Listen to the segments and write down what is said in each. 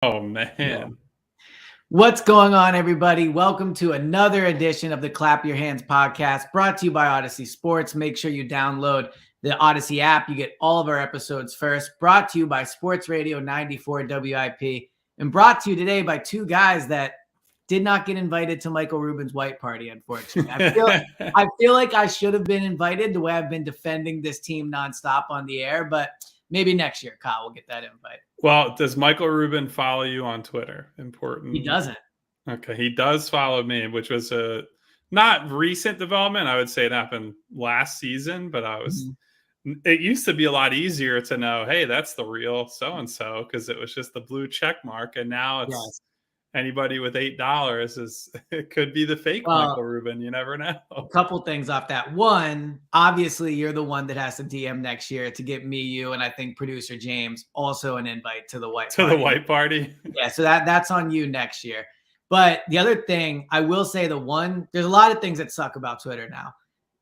Oh, Yeah. man. What's going on, everybody? Welcome to another edition of the Clap Your Hands podcast brought to you by Odyssey Sports. Make sure you download the Odyssey app. You get all of our episodes first. Brought to you by Sports Radio 94 WIP and brought to you today by two guys that did not get invited to Michael Rubin's white party, unfortunately. I feel like I should have been invited the way I've been defending this team nonstop on the air, but maybe next year, Kyle will get that invite. Well, does Michael Rubin follow you on Twitter? Important. He doesn't. Okay, he does follow me, which was a not recent development. I would say it happened last season, but it used to be a lot easier to know, hey, that's the real so-and-so because it was just the blue check mark. And now it's anybody with $8 it could be the fake Michael Rubin. You never know. A couple things off that. One, obviously, you're the one that has to DM next year to get me, you, and I think producer James also an invite to the white party. Yeah, so that's on you next year. But the other thing, I will say there's a lot of things that suck about Twitter now.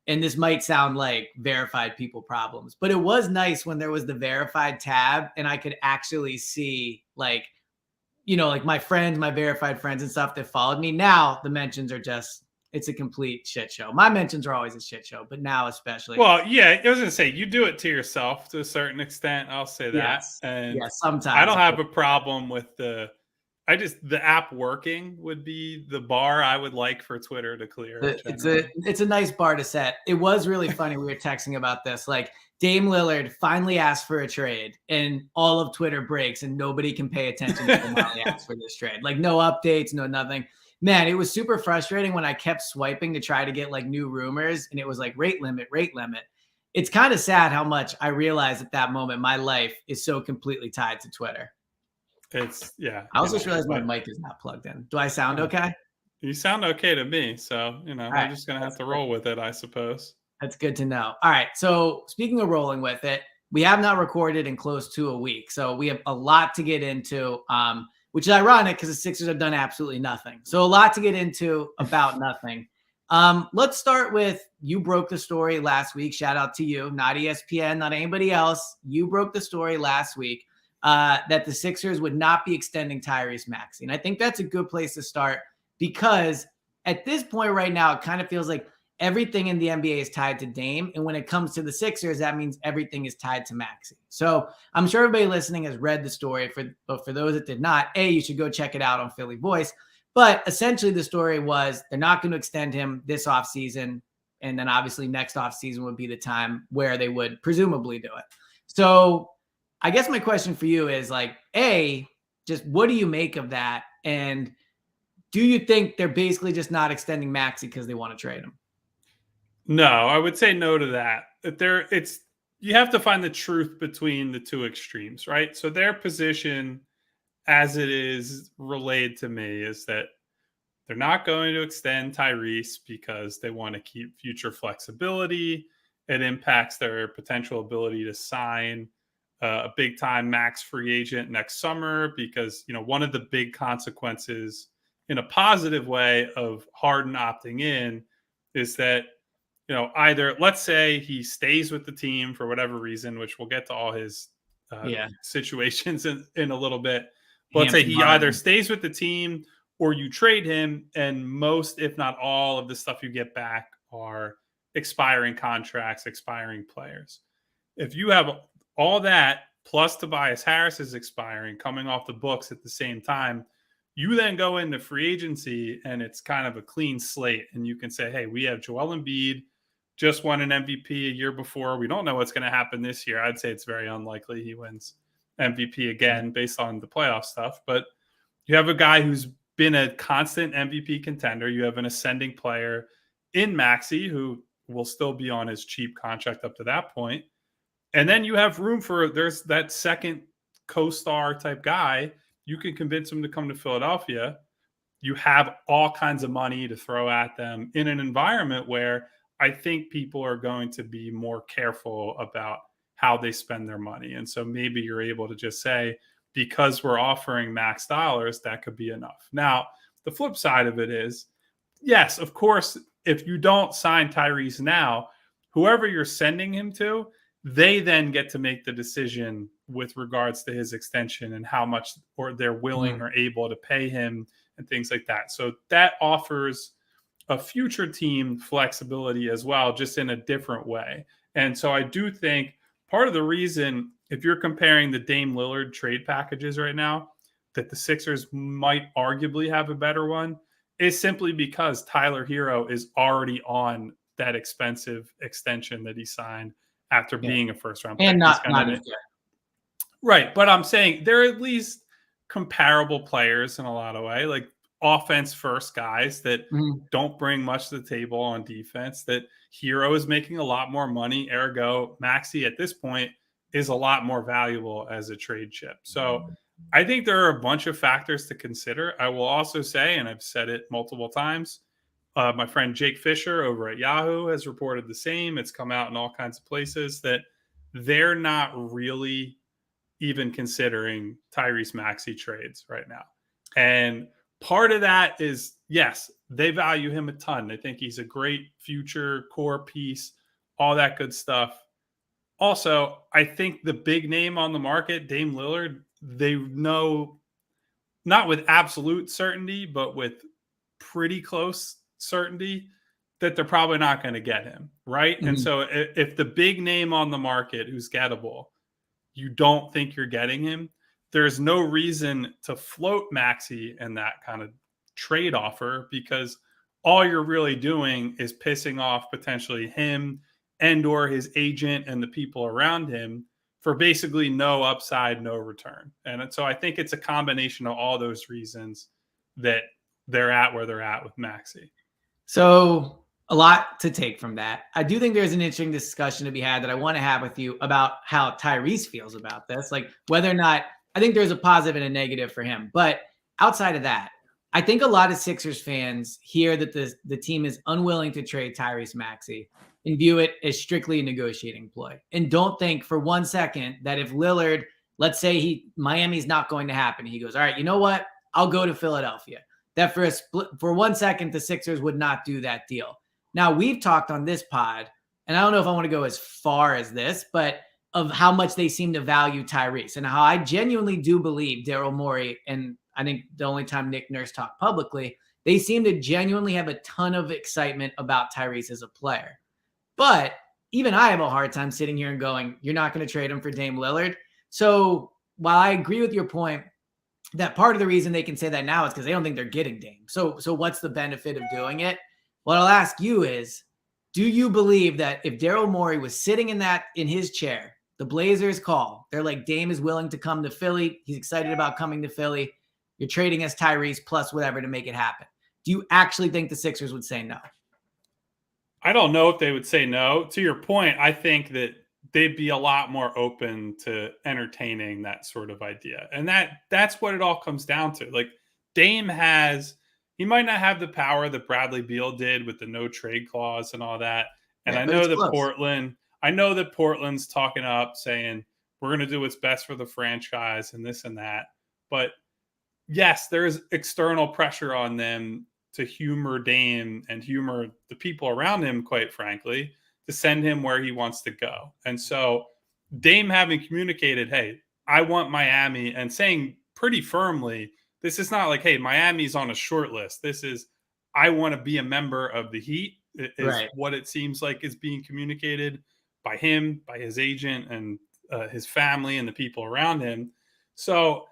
And this might sound like verified people problems, but it was nice when there was the verified tab and I could actually see like my friends, my verified friends and stuff that followed me. Now the mentions are it's a complete shit show. My mentions are always a shit show, but now especially. Well, yeah, I was going to say, you do it to yourself to a certain extent. I'll say that. Yes. And sometimes. I don't have a problem with the app working would be the bar I would like for Twitter to clear. It's a nice bar to set. It was really funny. We were texting about this. Like Dame Lillard finally asked for a trade and all of Twitter breaks and nobody can pay attention to him while he asked for this trade. Like no updates, no nothing. Man, it was super frustrating when I kept swiping to try to get like new rumors and it was like rate limit. It's kind of sad how much I realized at that moment my life is so completely tied to Twitter. I also just realized my mic is not plugged in. Do I sound okay? You sound okay to me. So, I'm just going to have to roll with it, I suppose. That's good to know. All right. So speaking of rolling with it, we have not recorded in close to a week. So we have a lot to get into, which is ironic because the Sixers have done absolutely nothing. So a lot to get into about nothing. Let's start with you broke the story last week. Shout out to you, not ESPN, not anybody else. You broke the story last week. That the Sixers would not be extending Tyrese Maxey. And I think that's a good place to start because at this point right now, it kind of feels like everything in the NBA is tied to Dame. And when it comes to the Sixers, that means everything is tied to Maxey. So I'm sure everybody listening has read the story. But for those that did not, you should go check it out on Philly Voice. But essentially the story was they're not going to extend him this offseason. And then obviously next offseason would be the time where they would presumably do it. So I guess my question for you is like, just what do you make of that? And do you think they're basically just not extending Maxey because they want to trade him? No, I would say no to that. You have to find the truth between the two extremes, right? So their position as it is relayed to me is that they're not going to extend Tyrese because they want to keep future flexibility. It impacts their potential ability to sign a big time max free agent next summer because, one of the big consequences in a positive way of Harden opting in is that, either let's say he stays with the team for whatever reason, which we'll get to all his situations in a little bit. But let's say he either stays with the team or you trade him and most, if not all of the stuff you get back are expiring contracts, expiring players. If you have all that, plus Tobias Harris is expiring, coming off the books at the same time, you then go into free agency and it's kind of a clean slate. And you can say, hey, we have Joel Embiid, just won an MVP a year before. We don't know what's going to happen this year. I'd say it's very unlikely he wins MVP again based on the playoff stuff. But you have a guy who's been a constant MVP contender. You have an ascending player in Maxey who will still be on his cheap contract up to that point. And then you have room there's that second co-star type guy. You can convince him to come to Philadelphia. You have all kinds of money to throw at them in an environment where I think people are going to be more careful about how they spend their money. And so maybe you're able to just say, because we're offering max dollars, that could be enough. Now, the flip side of it is, yes, of course, if you don't sign Tyrese now, whoever you're sending him to they then get to make the decision with regards to his extension and how much or they're willing or able to pay him and things like that. So that offers a future team flexibility as well, just in a different way. And so I do think part of the reason, if you're comparing the Dame Lillard trade packages right now, that the Sixers might arguably have a better one is simply because Tyler Hero is already on that expensive extension that he signed after being a first round pick. And not right. But I'm saying they're at least comparable players in a lot of way, like offense first guys that don't bring much to the table on defense. That Hero is making a lot more money. Ergo, Maxey at this point is a lot more valuable as a trade chip. So I think there are a bunch of factors to consider. I will also say, and I've said it multiple times, my friend Jake Fisher over at Yahoo has reported the same. It's come out in all kinds of places that they're not really even considering Tyrese Maxey trades right now. And part of that is, yes, they value him a ton. They think he's a great future core piece, all that good stuff. Also, I think the big name on the market, Dame Lillard, they know, not with absolute certainty, but with pretty close certainty, that they're probably not going to get him, right? And so if the big name on the market who's gettable, you don't think you're getting him, there's no reason to float Maxey in that kind of trade offer, because all you're really doing is pissing off potentially him and or his agent and the people around him for basically no upside, no return. And so I think it's a combination of all those reasons that they're at where they're at with Maxey. So a lot to take from that. I do think there's an interesting discussion to be had that I want to have with you about how Tyrese feels about this, like whether or not, I think there's a positive and a negative for him. But outside of that, I think a lot of Sixers fans hear that the team is unwilling to trade Tyrese Maxey and view it as strictly a negotiating ploy, and don't think for 1 second that if Lillard, let's say Miami's not going to happen, he goes, all right, you know what? I'll go to Philadelphia. That for 1 second, the Sixers would not do that deal. Now, we've talked on this pod, and I don't know if I want to go as far as this, but of how much they seem to value Tyrese and how I genuinely do believe Daryl Morey, and I think the only time Nick Nurse talked publicly, they seem to genuinely have a ton of excitement about Tyrese as a player. But even I have a hard time sitting here and going, you're not going to trade him for Dame Lillard. So while I agree with your point that part of the reason they can say that now is because they don't think they're getting Dame. So what's the benefit of doing it? What I'll ask you is, do you believe that if Daryl Morey was sitting in his chair, the Blazers call, they're like, Dame is willing to come to Philly, he's excited about coming to Philly, you're trading us Tyrese plus whatever to make it happen, do you actually think the Sixers would say no? I don't know if they would say no. To your point, I think that they'd be a lot more open to entertaining that sort of idea. And that's what it all comes down to. Like, Dame he might not have the power that Bradley Beal did with the no trade clause and all that. And I know that Portland's talking up saying, we're going to do what's best for the franchise and this and that. But yes, there's external pressure on them to humor Dame and humor the people around him, quite frankly, to send him where he wants to go. And so Dame having communicated, hey, I want Miami, and saying pretty firmly, this is not like, hey, Miami's on a short list. This is, I want to be a member of the Heat, is what it seems like is being communicated by him, by his agent, and his family and the people around him. So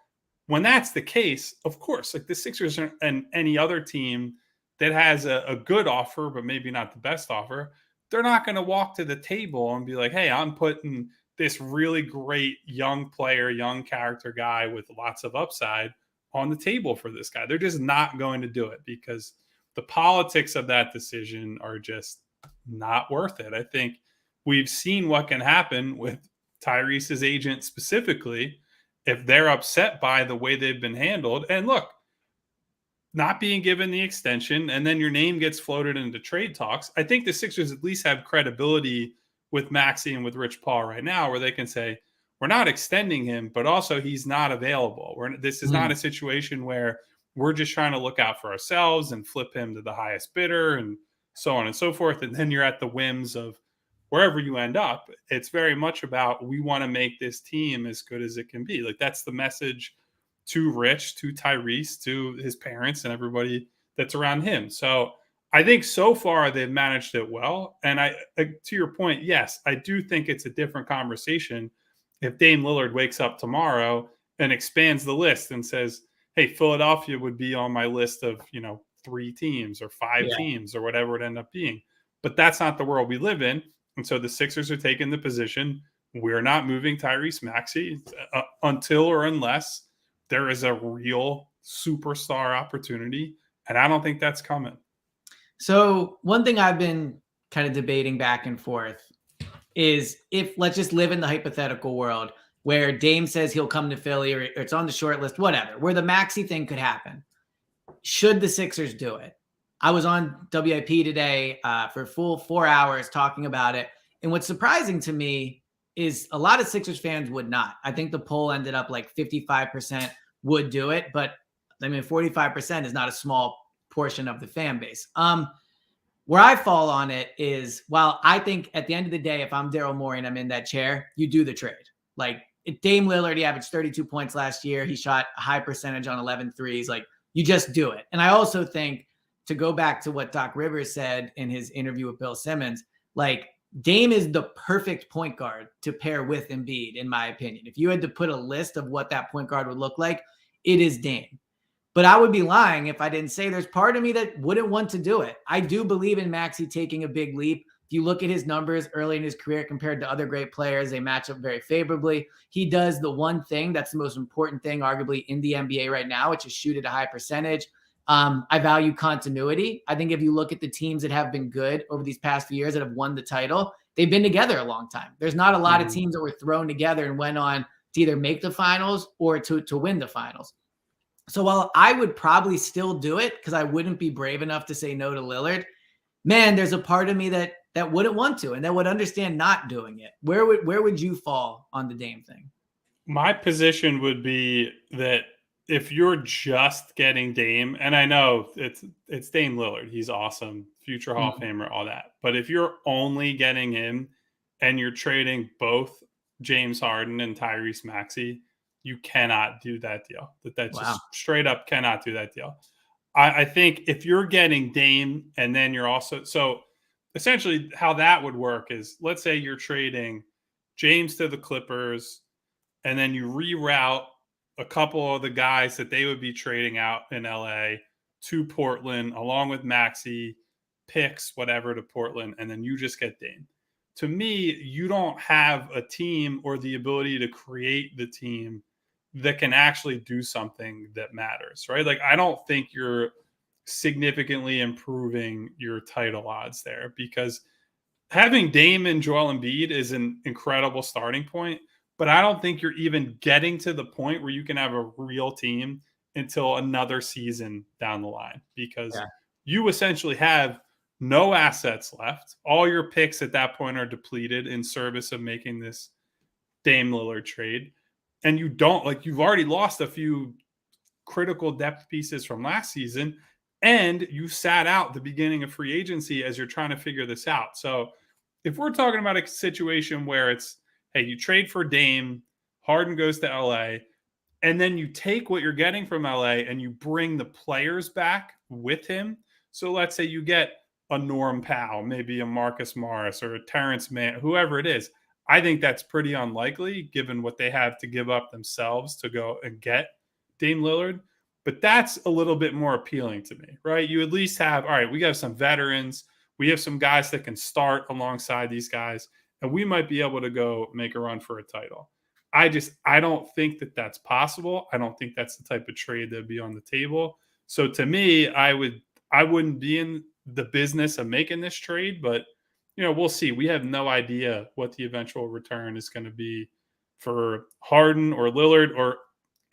when that's the case, of course, like the Sixers and any other team that has a good offer, but maybe not the best offer, they're not going to walk to the table and be like, hey, I'm putting this really great young player, young character guy with lots of upside on the table for this guy. They're just not going to do it because the politics of that decision are just not worth it. I think we've seen what can happen with Tyrese's agent specifically if they're upset by the way they've been handled. And look, not being given the extension and then your name gets floated into trade talks. I think the Sixers at least have credibility with Maxey and with Rich Paul right now, where they can say, we're not extending him, but also he's not available. This is not a situation where we're just trying to look out for ourselves and flip him to the highest bidder and so on and so forth. And then you're at the whims of wherever you end up, it's very much about, we want to make this team as good as it can be. Like, that's the message to Rich, to Tyrese, to his parents, and everybody that's around him. So I think so far they've managed it well. And to your point, yes, I do think it's a different conversation if Dame Lillard wakes up tomorrow and expands the list and says, hey, Philadelphia would be on my list of, 3 teams or 5 teams or whatever it end up being. But that's not the world we live in. And so the Sixers are taking the position, we're not moving Tyrese Maxey until or unless there is a real superstar opportunity. And I don't think that's coming. So one thing I've been kind of debating back and forth is, if let's just live in the hypothetical world where Dame says he'll come to Philly, or it's on the short list, whatever, where the Maxey thing could happen. Should the Sixers do it? I was on WIP today for a full 4 hours talking about it. And what's surprising to me is a lot of Sixers fans would not. I think the poll ended up like 55% would do it. But I mean, 45% is not a small portion of the fan base. Where I fall on it is, while I think at the end of the day, if I'm Daryl Morey and I'm in that chair, you do the trade. Like, Dame Lillard, he averaged 32 points last year. He shot a high percentage on 11 threes. Like, you just do it. And I also think, to go back to what Doc Rivers said in his interview with Bill Simmons, like, Dame is the perfect point guard to pair with Embiid, in my opinion. If you had to put a list of what that point guard would look like, it is Dame. But I would be lying if I didn't say there's part of me that wouldn't want to do it. I do believe in Maxey taking a big leap. If you look at his numbers early in his career compared to other great players, they match up very favorably. He does the one thing that's the most important thing, arguably, in the NBA right now, which is shoot at a high percentage. I value continuity. I think if you look at the teams that have been good over these past few years that have won the title, they've been together a long time. There's not a lot of teams that were thrown together and went on to either make the finals or to win the finals. So while I would probably still do it, because I wouldn't be brave enough to say no to Lillard, man, there's a part of me that wouldn't want to, and that would understand not doing it. Where would you fall on the Dame thing? My position would be that if you're just getting Dame, and I know it's Dame Lillard, he's awesome, future Hall of Famer, all that. But if you're only getting him and you're trading both James Harden and Tyrese Maxey, you cannot do that deal. That's just straight up cannot do that deal. I think if you're getting Dame and then you're also, so essentially how that would work is, let's say you're trading James to the Clippers, and then you reroute a couple of the guys that they would be trading out in LA to Portland, along with Maxey, picks, whatever, to Portland, and then you just get Dame. To me, you don't have a team or the ability to create the team that can actually do something that matters, right? Like, I don't think you're significantly improving your title odds there, because having Dame and Joel Embiid is an incredible starting point, but I don't think you're even getting to the point where you can have a real team until another season down the line, because you essentially have no assets left. All your picks at that point are depleted in service of making this Dame Lillard trade. And you don't, like, you've already lost a few critical depth pieces from last season, and you sat out the beginning of free agency as you're trying to figure this out. So if we're talking about a situation where it's, hey, you trade for Dame, Harden goes to LA, and then you take what you're getting from LA and you bring the players back with him. So let's say you get a Norm Powell, maybe a Marcus Morris or a Terrence Mann, whoever it is. I think that's pretty unlikely given what they have to give up themselves to go and get Dame Lillard. But that's a little bit more appealing to me, right? You at least have, all right, we have some veterans. We have some guys that can start alongside these guys, and we might be able to go make a run for a title. I don't think that that's possible. I don't think that's the type of trade that would be on the table. So to me, I wouldn't be in the business of making this trade, but we'll see. We have no idea what the eventual return is going to be for Harden or Lillard, or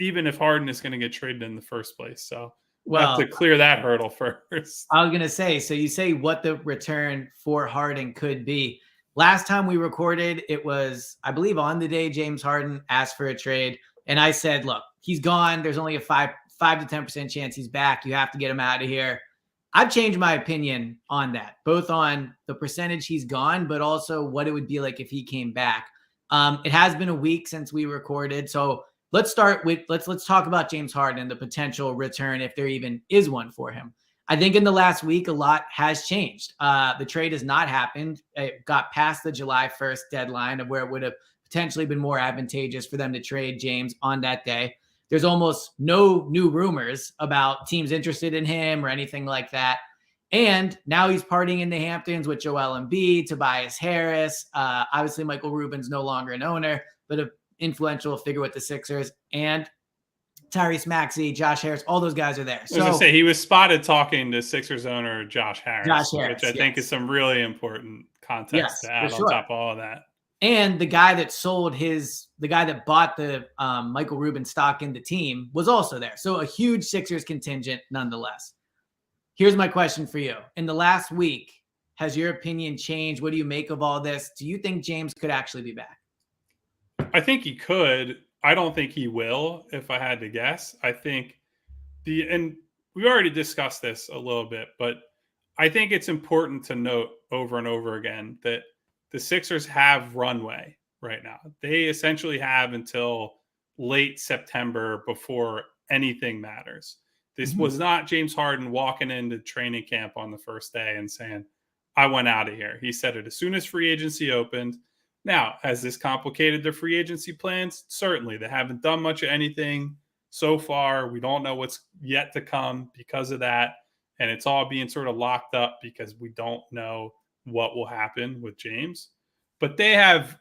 even if Harden is going to get traded in the first place. So we'll have to clear that hurdle first. I was going to say, so you say what the return for Harden could be. Last time we recorded, it was, I believe, on the day James Harden asked for a trade. And I said, look, he's gone. There's only a 5 to 10% chance he's back. You have to get him out of here. I've changed my opinion on that, both on the percentage he's gone, but also what it would be like if he came back. It has been a week since we recorded, so let's start with let's talk about James Harden and the potential return if there even is one for him. I think in the last week, a lot has changed. The trade has not happened. It got past the July 1st deadline of where it would have potentially been more advantageous for them to trade James on that day. There's almost no new rumors about teams interested in him or anything like that. And now he's partying in the Hamptons with Joel Embiid, Tobias Harris. Obviously, Michael Rubin's no longer an owner, but an influential figure with the Sixers. And Tyrese Maxey, Josh Harris, all those guys are there. I was going to say, he was spotted talking to Sixers owner Josh Harris, which I think is some really important context to add on top of all of that. And the guy that the guy that bought the Michael Rubin stock in the team was also there. So a huge Sixers contingent nonetheless. Here's my question for you. In the last week, has your opinion changed? What do you make of all this? Do you think James could actually be back? I think he could. I don't think he will, if I had to guess. I think and we already discussed this a little bit, but I think it's important to note over and over again that the Sixers have runway right now. They essentially have until late September before anything matters. This was not James Harden walking into training camp on the first day and saying, I want out of here. He said it as soon as free agency opened. Now, has this complicated their free agency plans? Certainly. They haven't done much of anything so far. We don't know what's yet to come because of that. And it's all being sort of locked up because we don't know what will happen with James. But they have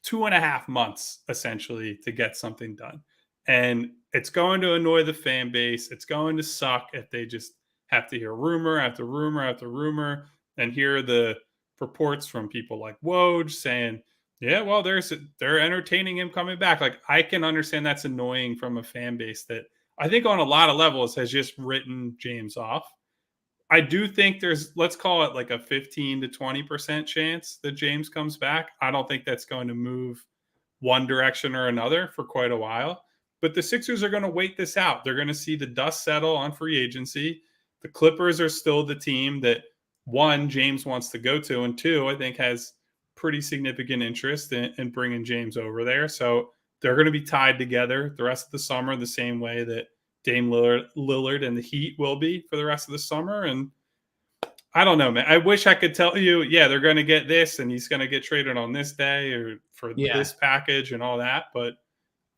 2.5 months, essentially, to get something done. And it's going to annoy the fan base. It's going to suck if they just have to hear rumor after rumor after rumor and hear the reports from people like Woj saying, yeah, well, they're entertaining him coming back. Like, I can understand that's annoying from a fan base that I think on a lot of levels has just written James off. I do think there's, let's call it like a 15 to 20% chance that James comes back. I don't think that's going to move one direction or another for quite a while. But the Sixers are going to wait this out. They're going to see the dust settle on free agency. The Clippers are still the team that, one, James wants to go to, and two, I think has pretty significant interest in bringing James over there. So they're going to be tied together the rest of the summer the same way that Dame Lillard and the Heat will be for the rest of the summer. And I don't know, man. I wish I could tell you, yeah, they're going to get this and he's going to get traded on this day or for this package and all that. But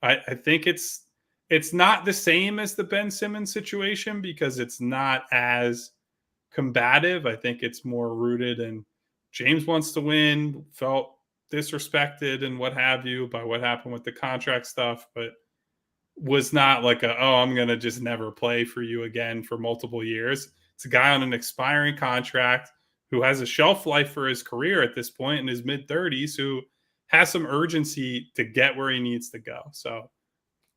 I think it's not the same as the Ben Simmons situation because it's not as combative. I think it's more rooted in James wants to win, felt disrespected and what have you by what happened with the contract stuff, but was not like I'm going to just never play for you again for multiple years. It's a guy on an expiring contract who has a shelf life for his career at this point in his mid-30s who has some urgency to get where he needs to go. So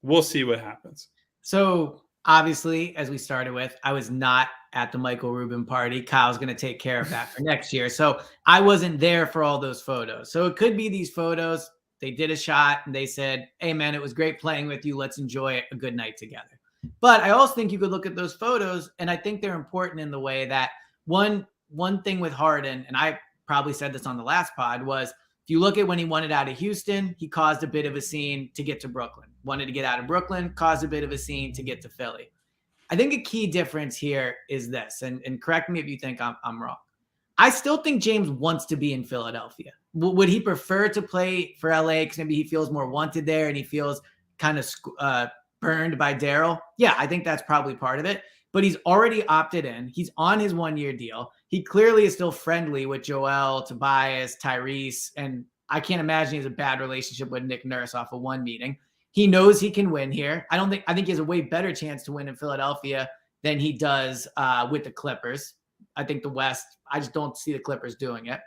we'll see what happens. So obviously, as we started with, I was not at the Michael Rubin party. Kyle's going to take care of that for next year. So I wasn't there for all those photos. So it could be these photos. They did a shot and they said, hey, man, it was great playing with you. Let's enjoy a good night together. But I also think you could look at those photos, and I think they're important in the way that one thing with Harden, and I probably said this on the last pod, was if you look at when he wanted out of Houston, he caused a bit of a scene to get to Brooklyn. Wanted to get out of Brooklyn, caused a bit of a scene to get to Philly. I think a key difference here is this, and correct me if you think I'm wrong. I still think James wants to be in Philadelphia. Would he prefer to play for LA because maybe he feels more wanted there and he feels kind of burned by Daryl? Yeah, I think that's probably part of it. But he's already opted in. He's on his one-year deal. He clearly is still friendly with Joel, Tobias, Tyrese, and I can't imagine he has a bad relationship with Nick Nurse off of one meeting. He knows he can win here. I think he has a way better chance to win in Philadelphia than he does with the Clippers. I think the West, I just don't see the Clippers doing it.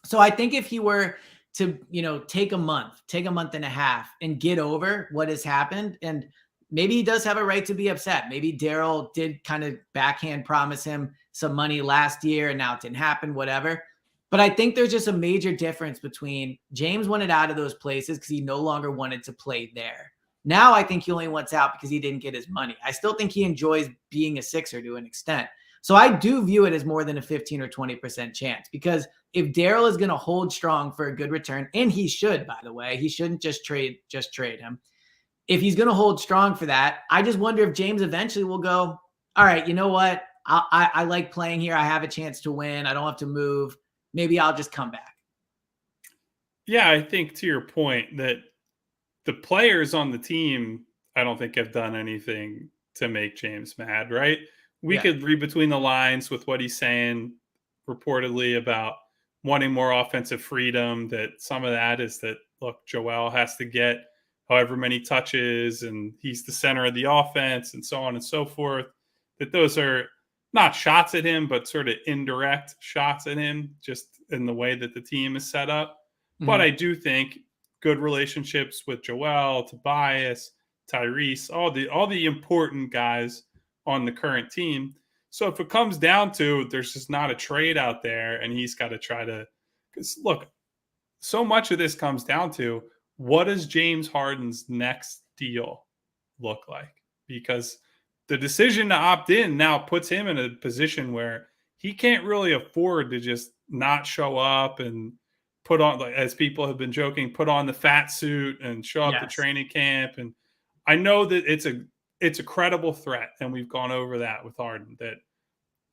So I think if he were to, take a month and a half and get over what has happened, and maybe he does have a right to be upset. Maybe Daryl did kind of backhand promise him some money last year and now it didn't happen, whatever. But I think there's just a major difference between James wanted out of those places because he no longer wanted to play there. Now I think he only wants out because he didn't get his money. I still think he enjoys being a Sixer to an extent. So I do view it as more than a 15 or 20% chance, because if Daryl is going to hold strong for a good return, and he should, by the way, he shouldn't just trade him. If he's going to hold strong for that, I just wonder if James eventually will go, all right, you know what? I like playing here. I have a chance to win. I don't have to move. Maybe I'll just come back. Yeah, I think to your point that the players on the team, I don't think have done anything to make James mad, right? We could read between the lines with what he's saying reportedly about wanting more offensive freedom, that some of that is that, look, Joel has to get however many touches and he's the center of the offense and so on and so forth, that those are not shots at him, but sort of indirect shots at him just in the way that the team is set up. Mm-hmm. But I do think good relationships with Joel, Tobias, Tyrese, all the important guys on the current team. So if it comes down to there's just not a trade out there and he's got to try to, because look, so much of this comes down to what does James Harden's next deal look like? Because the decision to opt in now puts him in a position where he can't really afford to just not show up and put on, like, as people have been joking, put on the fat suit and show up to training camp. And I know that it's a credible threat, and we've gone over that with Harden, that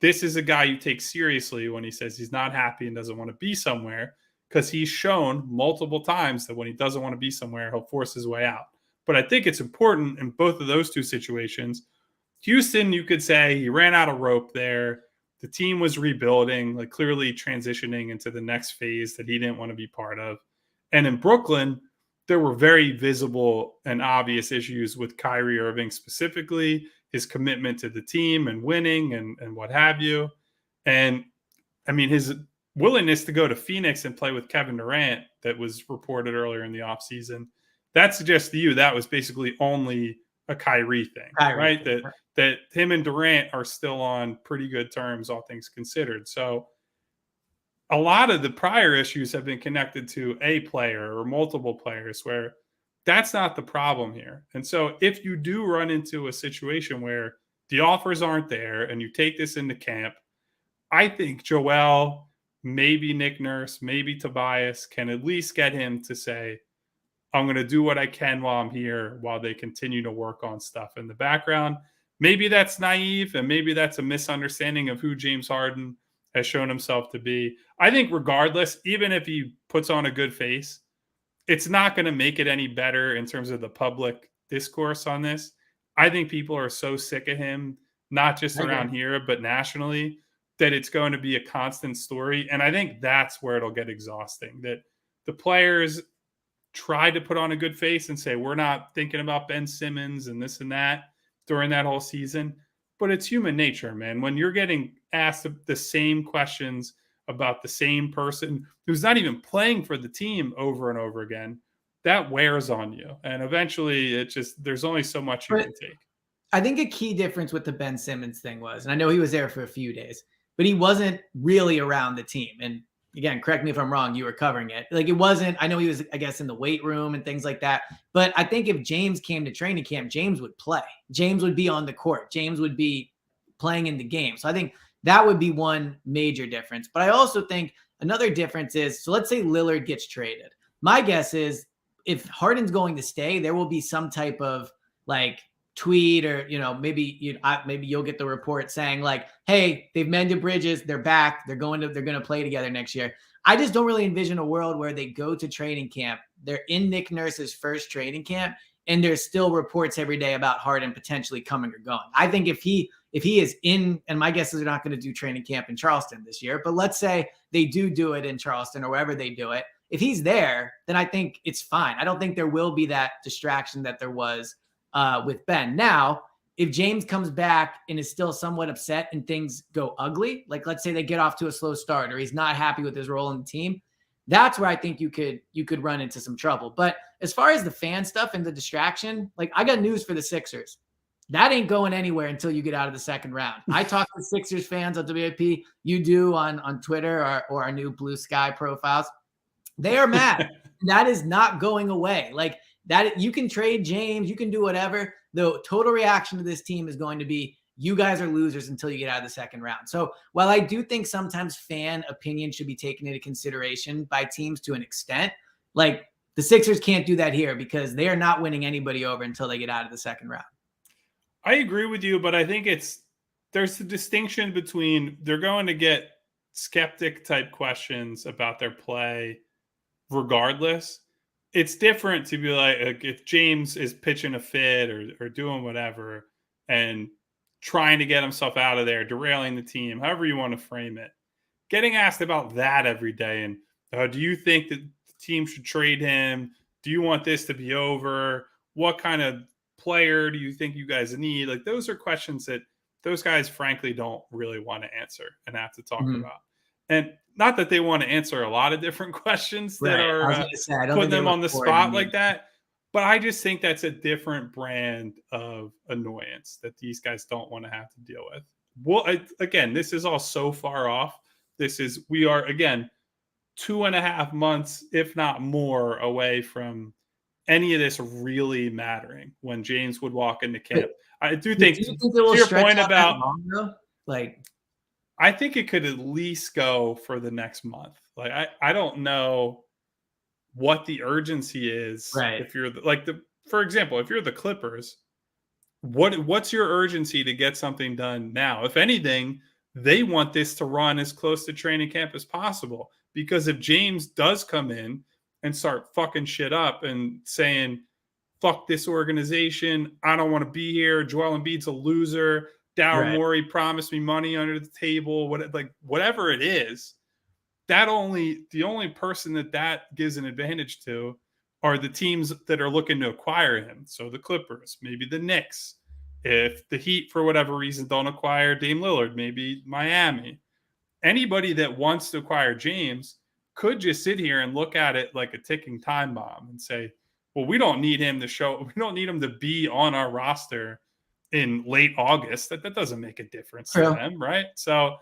this is a guy you take seriously when he says he's not happy and doesn't want to be somewhere, because he's shown multiple times that when he doesn't want to be somewhere, he'll force his way out. But I think it's important in both of those two situations. Houston, you could say he ran out of rope there. The team was rebuilding, like clearly transitioning into the next phase that he didn't want to be part of. And in Brooklyn, there were very visible and obvious issues with Kyrie Irving specifically, his commitment to the team and winning and what have you. And I mean, his willingness to go to Phoenix and play with Kevin Durant that was reported earlier in the offseason, that suggests to you that was basically only a Kyrie thing, right? That him and Durant are still on pretty good terms, all things considered. So a lot of the prior issues have been connected to a player or multiple players, where that's not the problem here. And so if you do run into a situation where the offers aren't there and you take this into camp, I think Joel, maybe Nick Nurse, maybe Tobias can at least get him to say, I'm going to do what I can while I'm here, while they continue to work on stuff in the background. Maybe that's naive, and maybe that's a misunderstanding of who James Harden has shown himself to be. I think regardless, even if he puts on a good face, it's not going to make it any better in terms of the public discourse on this. I think people are so sick of him, not just around here, but nationally, that it's going to be a constant story. And I think that's where it'll get exhausting, that the players try to put on a good face and say, we're not thinking about Ben Simmons and this and that during that whole season. But it's human nature, man. When you're getting asked the same questions about the same person who's not even playing for the team over and over again, that wears on you. And eventually it just, there's only so much you can take. I think a key difference with the Ben Simmons thing was, and I know he was there for a few days, but he wasn't really around the team. And again, correct me if I'm wrong, you were covering it. Like, it wasn't, I know he was, I guess, in the weight room and things like that. But I think if James came to training camp, James would play. James would be on the court. James would be playing in the game. So I think that would be one major difference. But I also think another difference is, so let's say Lillard gets traded. My guess is if Harden's going to stay, there will be some type of like tweet, or, you know, maybe you'll get the report saying like, hey, they've mended bridges, they're back, they're going to play together next year. I just don't really envision a world where they go to training camp, they're in Nick Nurse's first training camp, and there's still reports every day about Harden potentially coming or going. I think if he is in, and my guess is they're not going to do training camp in Charleston this year, but let's say they do it in Charleston or wherever they do it. If he's there, then I think it's fine. I don't think there will be that distraction that there was with Ben. Now, if James comes back and is still somewhat upset and things go ugly, like let's say they get off to a slow start or he's not happy with his role in the team, that's where I think you could run into some trouble. But as far as the fan stuff and the distraction, like, I got news for the Sixers. That ain't going anywhere until you get out of the second round. I talk to Sixers fans on WIP. You do on Twitter or our new Blue Sky profiles. They are mad. That is not going away. Like, that, you can trade James, you can do whatever. The total reaction to this team is going to be you guys are losers until you get out of the second round. So while I do think sometimes fan opinion should be taken into consideration by teams to an extent, like the Sixers can't do that here because they are not winning anybody over until they get out of the second round. I agree with you, but I think there's a distinction between they're going to get skeptic type questions about their play regardless. It's different to be like if James is pitching a fit or doing whatever and trying to get himself out of there, derailing the team, however you want to frame it. Getting asked about that every day and do you think that the team should trade him? Do you want this to be over? What kind of player do you think you guys need? Like those are questions that those guys frankly don't really want to answer and have to talk about. And not that they want to answer a lot of different questions that are putting them on the spot like that, but I just think that's a different brand of annoyance that these guys don't want to have to deal with. Well, again, this is all so far off. We are, again, 2.5 months, if not more, away from any of this really mattering when James would walk into camp. I do think, to your point about, like, I think it could at least go for the next month. Like, I don't know what the urgency is. Right. If you're for example, if you're the Clippers, what's your urgency to get something done now? If anything, they want this to run as close to training camp as possible. Because if James does come in and start fucking shit up and saying, fuck this organization, I don't want to be here, Joel Embiid's a loser, Daryl Morey promised me money under the table, whatever it is, the only person that gives an advantage to are the teams that are looking to acquire him. So the Clippers, maybe the Knicks. If the Heat, for whatever reason, don't acquire Dame Lillard, maybe Miami. Anybody that wants to acquire James could just sit here and look at it like a ticking time bomb and say, well, we don't need him to be on our roster in late August. That doesn't make a difference to them, right? So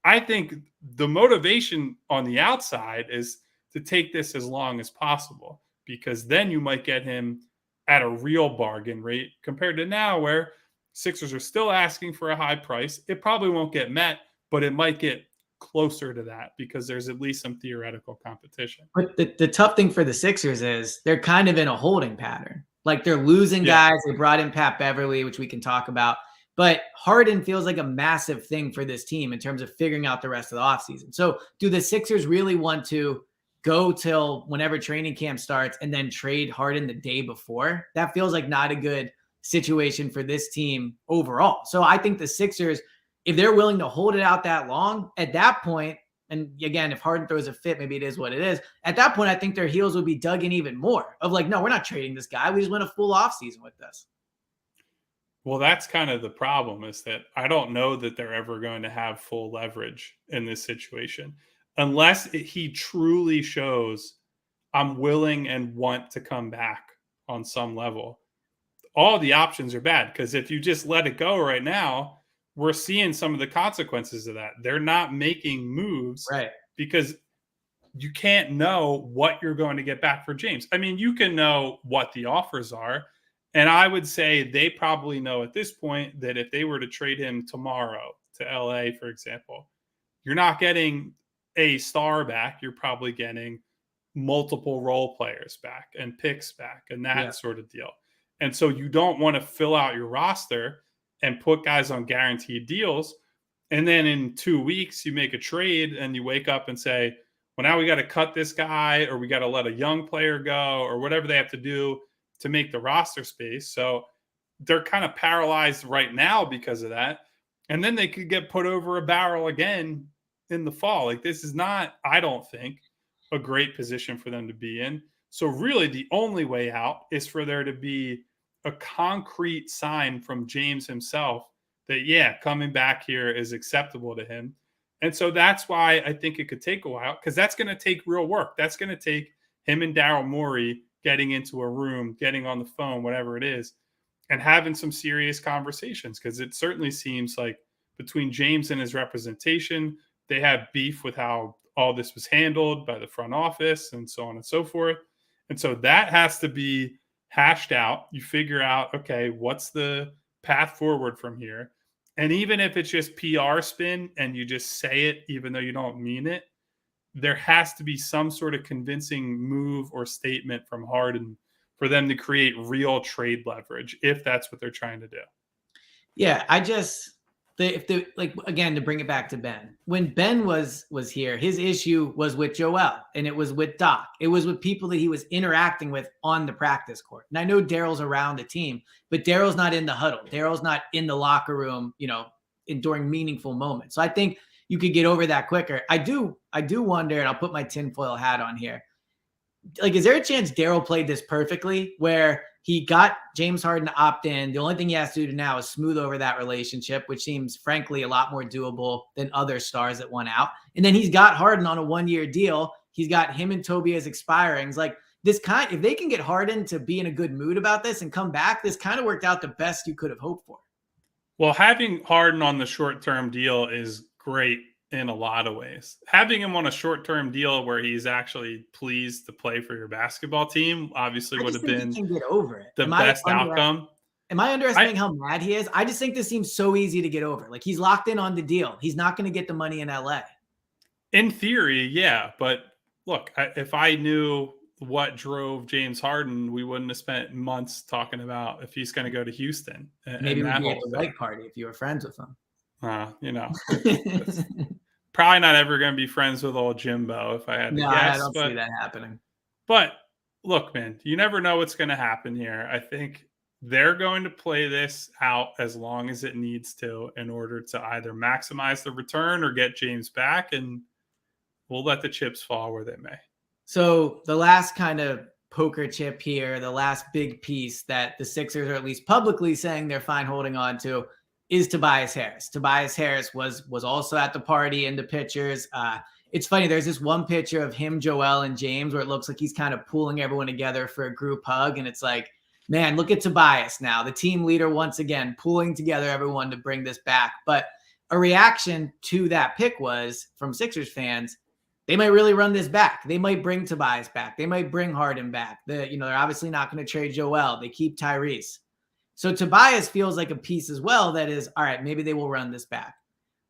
I think the motivation on the outside is to take this as long as possible, because then you might get him at a real bargain rate compared to now where Sixers are still asking for a high price. It probably won't get met, but it might get closer to that because there's at least some theoretical competition. But the tough thing for the Sixers is they're kind of in a holding pattern. Like they're losing guys. They brought in Pat Beverly, which we can talk about. But Harden feels like a massive thing for this team in terms of figuring out the rest of the offseason. So do the Sixers really want to go till whenever training camp starts and then trade Harden the day before? That feels like not a good situation for this team overall. So I think the Sixers, if they're willing to hold it out that long, at that point, and again, if Harden throws a fit, maybe it is what it is. At that point, I think their heels would be dug in even more of like, no, we're not trading this guy. We just went a full offseason with this. Well, that's kind of the problem, is that I don't know that they're ever going to have full leverage in this situation unless he truly shows I'm willing and want to come back on some level. All the options are bad because if you just let it go right now, we're seeing some of the consequences of that. They're not making moves because you can't know what you're going to get back for James. I mean, you can know what the offers are. And I would say they probably know at this point that if they were to trade him tomorrow to LA, for example, you're not getting a star back. You're probably getting multiple role players back and picks back and that sort of deal. And so you don't want to fill out your roster and put guys on guaranteed deals. And then in 2 weeks, you make a trade and you wake up and say, well, now we got to cut this guy or we got to let a young player go or whatever they have to do to make the roster space. So they're kind of paralyzed right now because of that. And then they could get put over a barrel again in the fall. Like this is not, I don't think, a great position for them to be in. So really the only way out is for there to be a concrete sign from James himself that, coming back here is acceptable to him. And so that's why I think it could take a while, because that's going to take real work. That's going to take him and Daryl Morey getting into a room, getting on the phone, whatever it is, and having some serious conversations, because it certainly seems like between James and his representation, they have beef with how all this was handled by the front office and so on and so forth. And so that has to be hashed out. You figure out, okay, what's the path forward from here? And even if it's just PR spin and you just say it, even though you don't mean it, there has to be some sort of convincing move or statement from Harden for them to create real trade leverage if that's what they're trying to do. Yeah, I just if the like again to bring it back to Ben. When Ben was here, his issue was with Joel and it was with Doc. It was with people that he was interacting with on the practice court. And I know Daryl's around the team, but Daryl's not in the huddle. Daryl's not in the locker room, during meaningful moments. So I think you could get over that quicker. I do wonder, and I'll put my tinfoil hat on here. Like, is there a chance Daryl played this perfectly where he got James Harden to opt in? The only thing he has to do now is smooth over that relationship, which seems frankly a lot more doable than other stars that went out. And then he's got Harden on a 1-year deal. He's got him and Tobias expiring. It's like if they can get Harden to be in a good mood about this and come back, this kind of worked out the best you could have hoped for. Well, having Harden on the short-term deal is great in a lot of ways. Having him on a short-term deal where he's actually pleased to play for your basketball team obviously would have been get over it. the best outcome. Am I underestimating how mad he is? I just think this seems so easy to get over. Like, he's locked in on the deal. He's not going to get the money in LA. In theory, yeah. But look, if I knew what drove James Harden, we wouldn't have spent months talking about if he's going to go to Houston. Maybe we'd be at the white party if you were friends with him. Probably not ever going to be friends with old Jimbo if I had to guess. I don't see that happening. But look, man, you never know what's going to happen here. I think they're going to play this out as long as it needs to in order to either maximize the return or get James back, and we'll let the chips fall where they may. So the last kind of poker chip here, the last big piece that the Sixers are at least publicly saying they're fine holding on to is Tobias Harris. Tobias Harris was also at the party in the pictures. It's funny. There's this one picture of him, Joel, and James where it looks like he's kind of pulling everyone together for a group hug. And it's like, man, look at Tobias now, the team leader once again, pulling together everyone to bring this back. But a reaction to that pick was from Sixers fans, they might really run this back. They might bring Tobias back. They might bring Harden back. They're obviously not going to trade Joel. They keep Tyrese. So Tobias feels like a piece as well that is, all right, maybe they will run this back.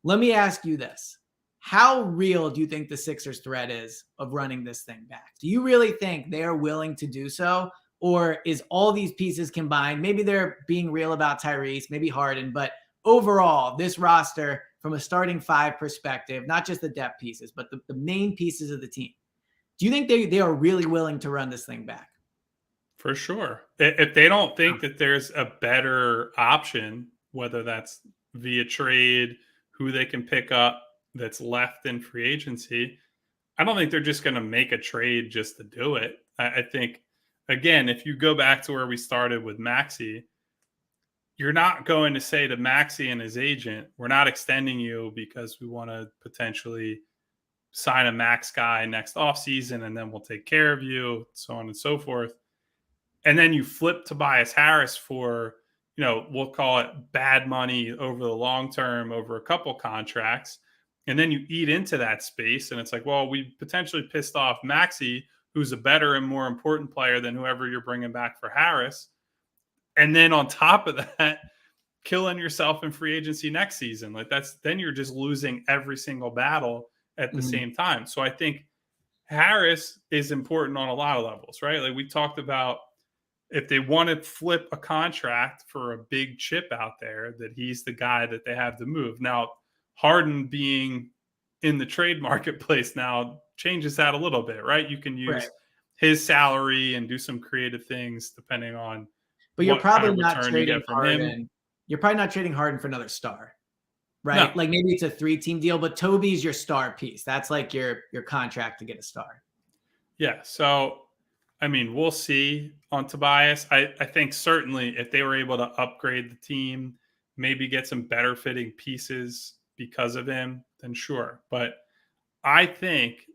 Let me ask you this. How real do you think the Sixers' threat is of running this thing back? Do you really think they are willing to do so? Or is all these pieces combined? Maybe they're being real about Tyrese, maybe Harden, but overall, this roster from a starting five perspective, not just the depth pieces, but the main pieces of the team. Do you think they are really willing to run this thing back? For sure. If they don't think that there's a better option, whether that's via trade, who they can pick up that's left in free agency, I don't think they're just going to make a trade just to do it. I think, again, if you go back to where we started with Maxey, you're not going to say to Maxey and his agent, we're not extending you because we want to potentially sign a max guy next offseason and then we'll take care of you, so on and so forth. And then you flip Tobias Harris for, we'll call it bad money over the long term, over a couple contracts. And then you eat into that space. And it's like, well, we potentially pissed off Maxey, who's a better and more important player than whoever you're bringing back for Harris. And then on top of that, killing yourself in free agency next season. Then you're just losing every single battle at the same time. So I think Harris is important on a lot of levels, right? Like we talked about, if they want to flip a contract for a big chip out there, that he's the guy that they have to move. Now, Harden being in the trade marketplace now changes that a little bit, right? You can use his salary and do some creative things depending on. But you're probably not trading Harden. You're probably not trading Harden for another star, right? No. Like maybe it's a 3-team deal, but Toby's your star piece. That's like your contract to get a star. Yeah. So, I mean, we'll see on Tobias. I think certainly if they were able to upgrade the team, maybe get some better fitting pieces because of him, then sure. But I think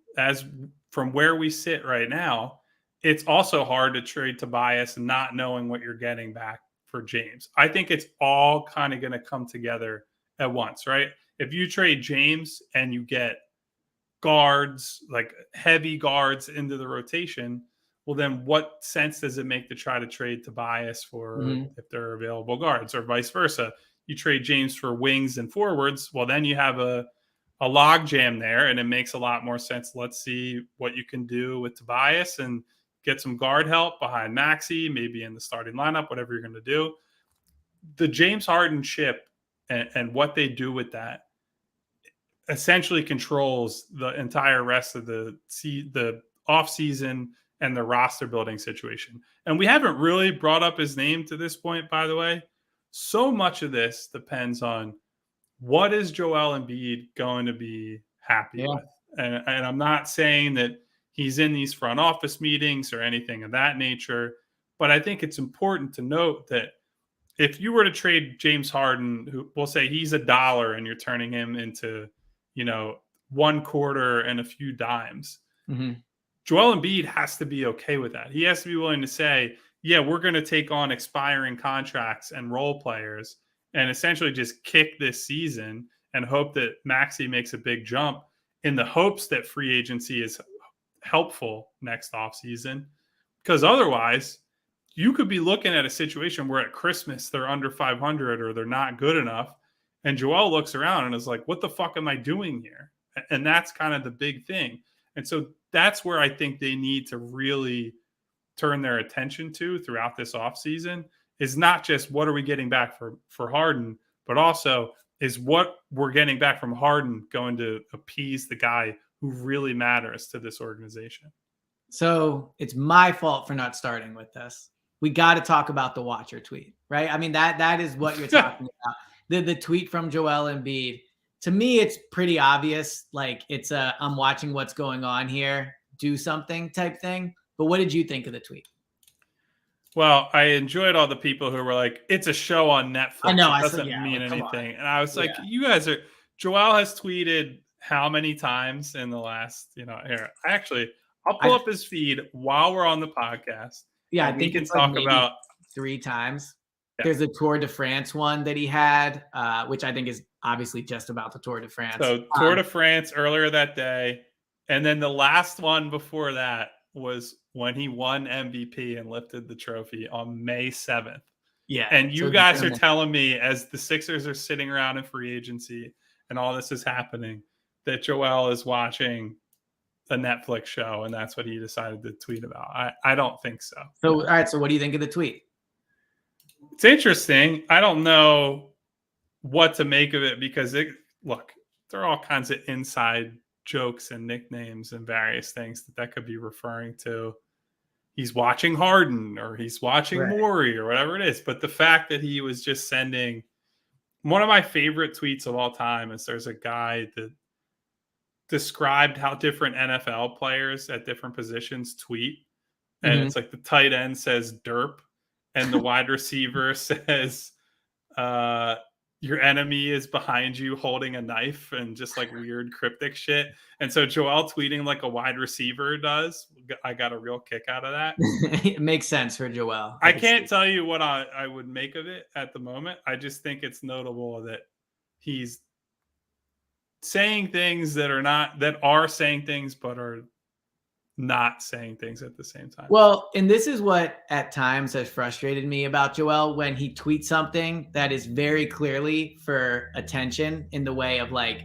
from where we sit right now, it's also hard to trade Tobias not knowing what you're getting back for James. I think it's all kind of going to come together at once, right? If you trade James and you get guards, like heavy guards into the rotation, well, then what sense does it make to try to trade Tobias for if they're available guards, or vice versa? you trade James for wings and forwards, well, then you have a log jam there, and it makes a lot more sense. Let's see what you can do with Tobias and get some guard help behind Maxey, maybe in the starting lineup, whatever you're going to do. The James Harden ship and what they do with that essentially controls the entire rest of the offseason and the roster building situation. And we haven't really brought up his name to this point, by the way. So much of this depends on what is Joel Embiid going to be happy with. And I'm not saying that he's in these front office meetings or anything of that nature, but I think it's important to note that if you were to trade James Harden, who we'll say he's $1 and you're turning him into, one quarter and a few dimes, Joel Embiid has to be okay with that. He has to be willing to say, yeah, we're going to take on expiring contracts and role players and essentially just kick this season and hope that Maxey makes a big jump in the hopes that free agency is helpful next offseason. Because otherwise, you could be looking at a situation where at Christmas they're under 500 or they're not good enough. And Joel looks around and is like, what the fuck am I doing here? And that's kind of the big thing. And so that's where I think they need to really turn their attention to throughout this offseason is not just what are we getting back for Harden, but also is what we're getting back from Harden going to appease the guy who really matters to this organization. So it's my fault for not starting with this. We got to talk about the Watcher tweet, right? I mean, that is what you're talking about. The tweet from Joel Embiid. To me, it's pretty obvious. Like it's I'm watching what's going on here, do something type thing. But what did you think of the tweet? Well, I enjoyed all the people who were like, it's a show on Netflix. I know. It doesn't mean anything. And I was like, you guys are, Joel has tweeted how many times in the last, here. I'll pull up his feed while we're on the podcast. Yeah, I think we can talk about 3 times. Yeah. There's a Tour de France one that he had, which I think is obviously just about the Tour de France. So Tour de France earlier that day. And then the last one before that was when he won MVP and lifted the trophy on May 7th. Yeah. And you guys are telling me as the Sixers are sitting around in free agency and all this is happening that Joel is watching a Netflix show and that's what he decided to tweet about. I don't think so. So, all right. So what do you think of the tweet? It's interesting. I don't know what to make of it because there are all kinds of inside jokes and nicknames and various things that could be referring to. He's watching Harden or he's watching Morey or whatever it is. But the fact that he was just sending one of my favorite tweets of all time is there's a guy that described how different NFL players at different positions tweet. And it's like the tight end says derp and the wide receiver says, your enemy is behind you holding a knife and just like weird cryptic shit. And so Joel tweeting like a wide receiver does. I got a real kick out of that. It makes sense for Joel. I can't tell you what I would make of it at the moment. I just think it's notable that he's saying things that are saying things, but are not saying things at the same time. Well, and this is what at times has frustrated me about Joel when he tweets something that is very clearly for attention in the way of like,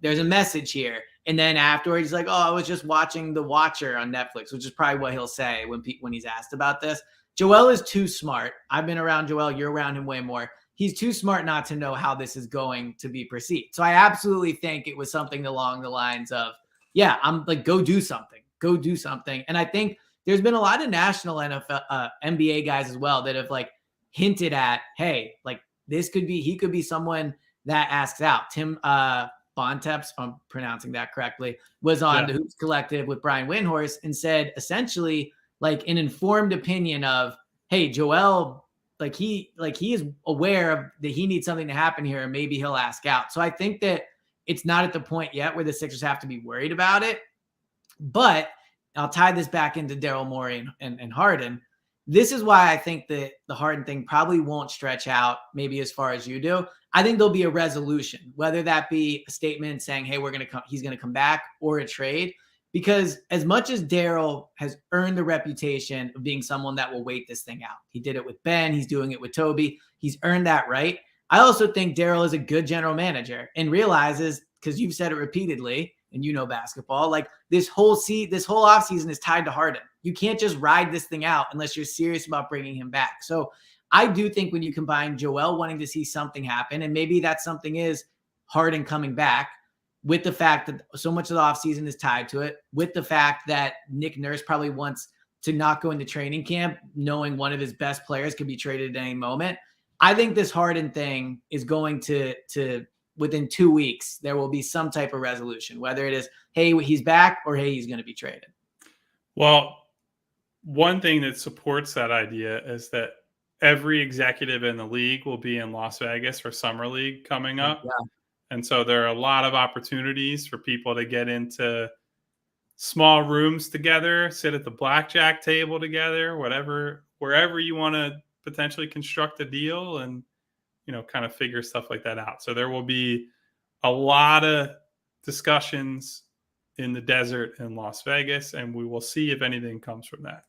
there's a message here. And then afterwards, he's like, oh, I was just watching The Watcher on Netflix, which is probably what he'll say when he's asked about this. Joel is too smart. I've been around Joel. You're around him way more. He's too smart not to know how this is going to be perceived. So I absolutely think it was something along the lines of, yeah, I'm like, go do something. Go do something. And I think there's been a lot of national NFL, NBA guys as well that have like hinted at, hey, like he could be someone that asks out. Tim Bontemps, if I'm pronouncing that correctly, was on the Hoops Collective with Brian Windhorst and said essentially like an informed opinion of, hey, Joel, he is aware of that he needs something to happen here and maybe he'll ask out. So I think that it's not at the point yet where the Sixers have to be worried about it. But I'll tie this back into Daryl Morey and Harden. This is why I think that the Harden thing probably won't stretch out maybe as far as you do. I think there'll be a resolution, whether that be a statement saying, hey, he's going to come back or a trade. Because as much as Daryl has earned the reputation of being someone that will wait this thing out, he did it with Ben. He's doing it with Toby. He's earned that right. I also think Daryl is a good general manager and realizes, because you've said it repeatedly, and you know basketball, like this whole offseason is tied to Harden. You can't just ride this thing out unless you're serious about bringing him back. So I do think when you combine Joel wanting to see something happen, and maybe that something is Harden coming back, with the fact that so much of the offseason is tied to it, with the fact that Nick Nurse probably wants to not go into training camp knowing one of his best players could be traded at any moment. I think this Harden thing is going to within 2 weeks, there will be some type of resolution, whether it is, hey, he's back, or hey, he's going to be traded. Well, one thing that supports that idea is that every executive in the league will be in Las Vegas for Summer League coming up. Yeah. And so there are a lot of opportunities for people to get into small rooms together, sit at the blackjack table together, wherever you want to potentially construct a deal and, kind of figure stuff like that out. So there will be a lot of discussions in the desert in Las Vegas, and we will see if anything comes from that.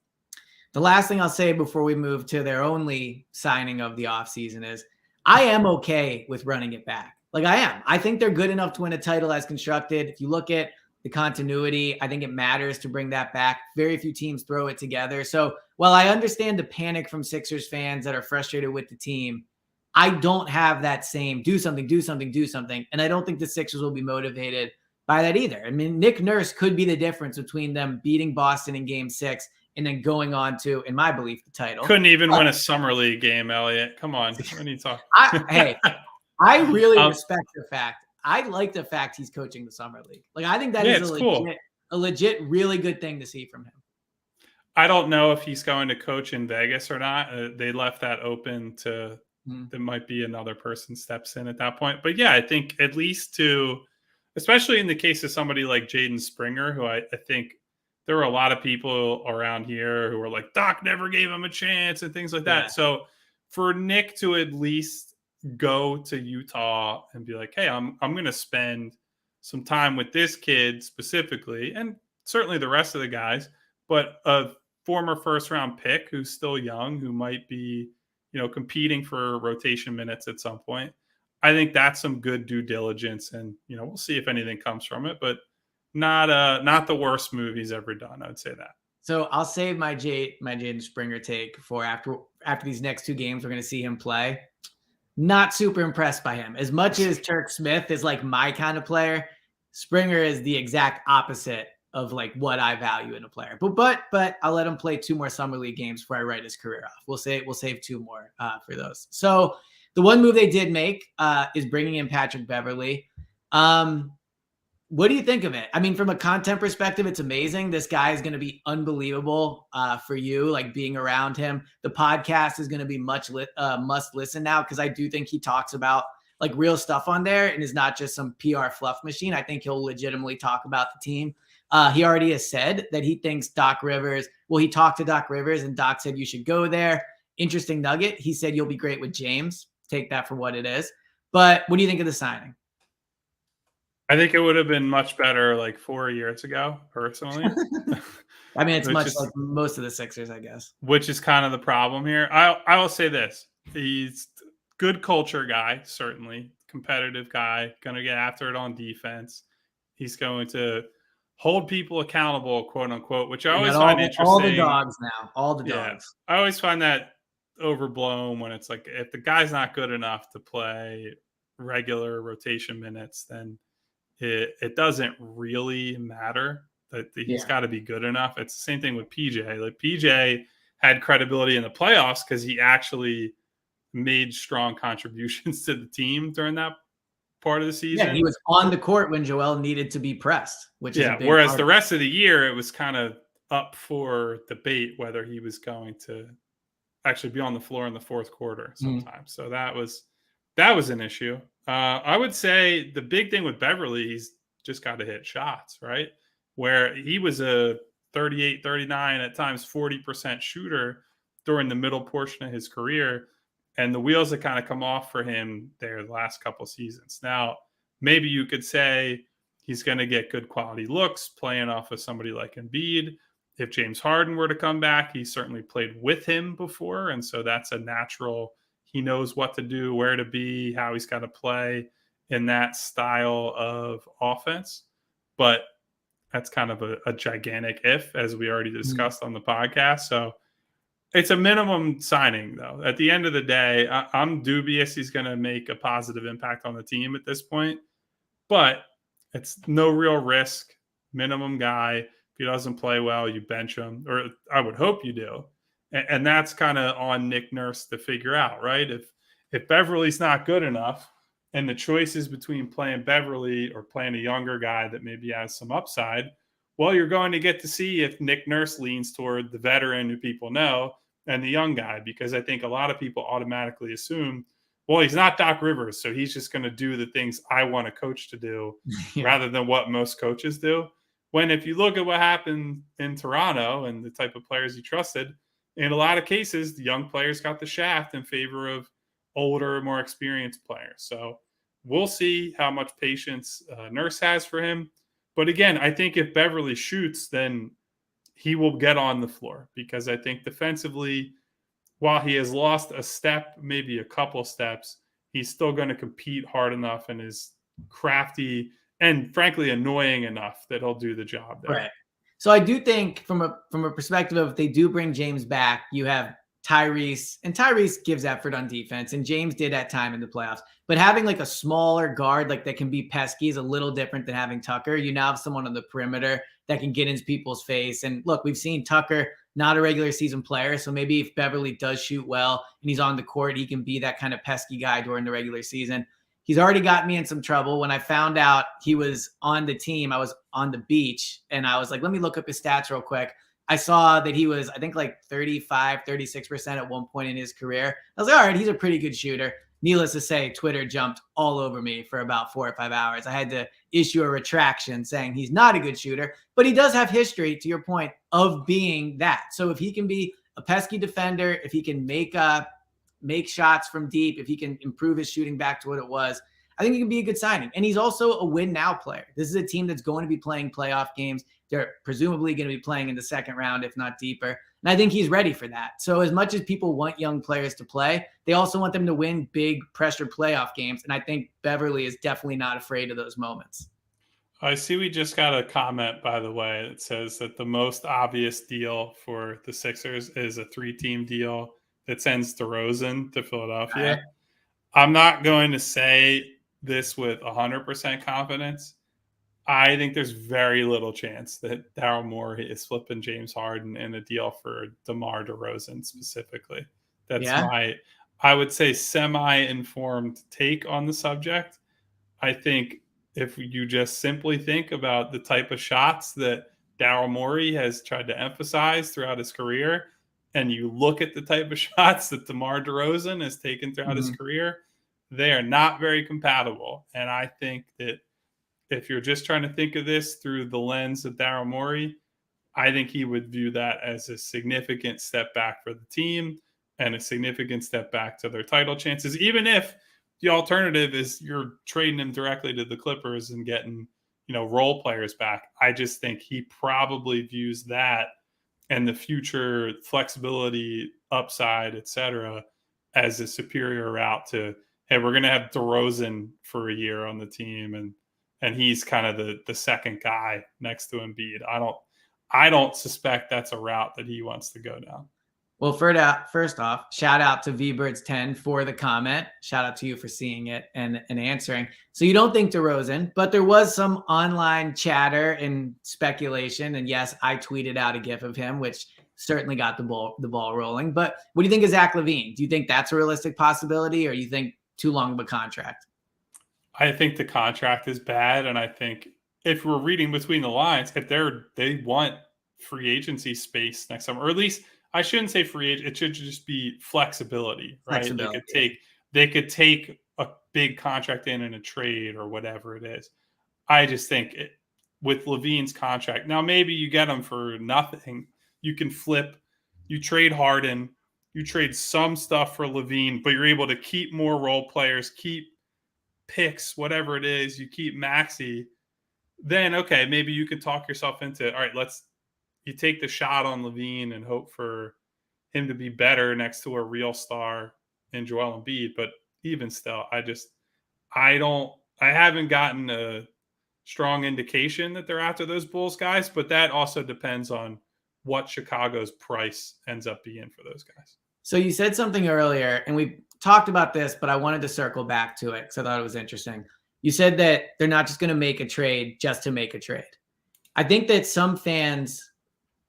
The last thing I'll say before we move to their only signing of the offseason is I am okay with running it back. Like I am. I think they're good enough to win a title as constructed. If you look at the continuity, I think it matters to bring that back. Very few teams throw it together. So while I understand the panic from Sixers fans that are frustrated with the team, I don't have that same do something. And I don't think the Sixers will be motivated by that either. I mean, Nick Nurse could be the difference between them beating Boston in Game 6 and then going on to, in my belief, the title. Couldn't even win a Summer League game, Elliot. Come on. When you talk. Hey, I really respect the fact. I like the fact he's coaching the Summer League. Like, I think that is a legit, really good thing to see from him. I don't know if he's going to coach in Vegas or not. They left that open to there might be another person steps in at that point. But yeah, I think at least especially in the case of somebody like Jaden Springer, who I think there were a lot of people around here who were like, Doc never gave him a chance and things like that. Yeah. So for Nick to at least go to Utah and be like, hey, I'm going to spend some time with this kid specifically, and certainly the rest of the guys, but a former first round pick who's still young, who might be, competing for rotation minutes at some point. I think that's some good due diligence, and, we'll see if anything comes from it, but not the worst move he's ever done. I would say that. So I'll save my Jaden Springer take for after these next 2 games. We're going to see him play. Not super impressed by him. As much as Turk Smith is like my kind of player, Springer is the exact opposite of like what I value in a player. But I'll let him play 2 more Summer League games before I write his career off. We'll save 2 more for those. So the one move they did make is bringing in Patrick Beverley. What do you think of it? I mean, from a content perspective, it's amazing. This guy is going to be unbelievable for you, like being around him. The podcast is going to be must listen now, because I do think he talks about like real stuff on there and is not just some PR fluff machine. I think he'll legitimately talk about the team. He already has said that he thinks Doc Rivers, he talked to Doc Rivers and Doc said you should go there. Interesting nugget. He said you'll be great with James. Take that for what it is. But what do you think of the signing? I think it would have been much better like 4 years ago, personally. I mean, it's much like most of the Sixers, I guess. Which is kind of the problem here. I will say this. He's a good culture guy, certainly. Competitive guy. Going to get after it on defense. He's going to hold people accountable, quote unquote, which I always find interesting. All the dogs now. All the dogs. I always find that overblown when it's like, if the guy's not good enough to play regular rotation minutes, then it doesn't really matter that he's got to be good enough. It's the same thing with PJ. Like PJ had credibility in the playoffs because he actually made strong contributions to the team during that part of the season. Yeah, he was on the court when Joel needed to be pressed, which is a big whereas part the rest of the year, it was kind of up for debate whether he was going to actually be on the floor in the fourth quarter sometimes. So that was an issue. I would say the big thing with Beverley, he's just got to hit shots, right? Where he was a 38, 39, at times 40% shooter during the middle portion of his career. And the wheels have kind of come off for him there the last couple seasons. Now, maybe you could say he's going to get good quality looks playing off of somebody like Embiid. If James Harden were to come back, he certainly played with him before. And so that's a natural he knows what to do, where to be, how he's got to play in that style of offense. But that's kind of a gigantic if, as we already discussed on the podcast. So it's a minimum signing, though. At the end of the day, I'm dubious he's going to make a positive impact on the team at this point. But it's no real risk, minimum guy. If he doesn't play well, you bench him, or I would hope you do. And that's kind of on Nick Nurse to figure out, right? If Beverly's not good enough, and the choice is between playing Beverly or playing a younger guy that maybe has some upside, well, you're going to get to see if Nick Nurse leans toward the veteran who people know and the young guy, because I think a lot of people automatically assume, well, he's not Doc Rivers, so he's just going to do the things I want a coach to do rather than what most coaches do. When if you look at what happened in Toronto and the type of players he trusted, in a lot of cases, the young players got the shaft in favor of older, more experienced players. So we'll see how much patience Nurse has for him. But again, I think if Beverly shoots, then he will get on the floor, because I think defensively, while he has lost a step, maybe a couple steps, he's still going to compete hard enough and is crafty and frankly annoying enough that he'll do the job there. Right. So I do think from a perspective of, if they do bring James back, you have Tyrese, and Tyrese gives effort on defense, and James did at time in the playoffs. But having like a smaller guard like that can be pesky is a little different than having Tucker. You now have someone on the perimeter that can get into people's face. And look, we've seen Tucker, not a regular season player, so maybe if Beverly does shoot well and he's on the court, he can be that kind of pesky guy during the regular season. He's already got me in some trouble. When I found out he was on the team, I was on the beach and I was like, let me look up his stats real quick. I saw that he was, I think, like 35, 36% at one point in his career. I was like, all right, he's a pretty good shooter. Needless to say, Twitter jumped all over me for about 4 or 5 hours. I had to issue a retraction saying he's not a good shooter, but he does have history, to your point, of being that. So if he can be a pesky defender, if he can make shots from deep, if he can improve his shooting back to what it was, I think it can be a good signing. And he's also a win now player. This is a team that's going to be playing playoff games. They're presumably going to be playing in the second round, if not deeper. And I think he's ready for that. So as much as people want young players to play, they also want them to win big pressure playoff games. And I think Beverly is definitely not afraid of those moments. I see we just got a comment, by the way, that says that the most obvious deal for the Sixers is a 3-team deal that sends DeRozan to Philadelphia. Right. I'm not going to say this with 100% confidence. I think there's very little chance that Daryl Morey is flipping James Harden in a deal for DeMar DeRozan specifically. That's my, I would say, semi-informed take on the subject. I think if you just simply think about the type of shots that Daryl Morey has tried to emphasize throughout his career, and you look at the type of shots that DeMar DeRozan has taken throughout his career, they are not very compatible. And I think that if you're just trying to think of this through the lens of Daryl Morey, I think he would view that as a significant step back for the team and a significant step back to their title chances, even if the alternative is you're trading him directly to the Clippers and getting, role players back. I just think he probably views that and the future flexibility, upside, et cetera, as a superior route to, hey, we're going to have DeRozan for a year on the team, and he's kind of the second guy next to Embiid. I don't suspect that's a route that he wants to go down. Well, first off, shout out to VBirds10 for the comment. Shout out to you for seeing it and answering. So you don't think DeRozan, but there was some online chatter and speculation. And yes, I tweeted out a GIF of him, which certainly got the ball rolling. But what do you think of Zach LaVine? Do you think that's a realistic possibility, or you think too long of a contract? I think the contract is bad, and I think if we're reading between the lines, if they want free agency space next summer, or at least I shouldn't say free agent, it should just be flexibility, right? They could take a big contract in a trade or whatever it is. I just think with LaVine's contract, now maybe you get him for nothing. You can flip, you trade Harden, you trade some stuff for LaVine, but you're able to keep more role players, keep picks, whatever it is, you keep Maxey. Then, okay, maybe you could talk yourself into, all right, you take the shot on LaVine and hope for him to be better next to a real star in Joel Embiid, but even still, I haven't gotten a strong indication that they're after those Bulls guys, but that also depends on what Chicago's price ends up being for those guys. So you said something earlier, and we talked about this, but I wanted to circle back to it because I thought it was interesting. You said that they're not just going to make a trade just to make a trade. I think that some fans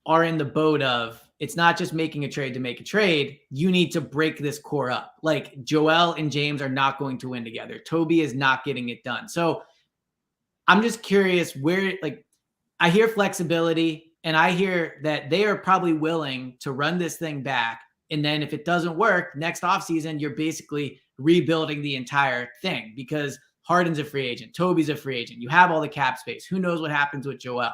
are in the boat of it's not just making a trade to make a trade. You need to break this core up. Like Joel and James are not going to win together. Toby is not getting it done. So I'm just curious where, like, I hear flexibility and I hear that they are probably willing to run this thing back. And then if it doesn't work next offseason, you're basically rebuilding the entire thing because Harden's a free agent. Toby's a free agent. You have all the cap space. Who knows what happens with Joel?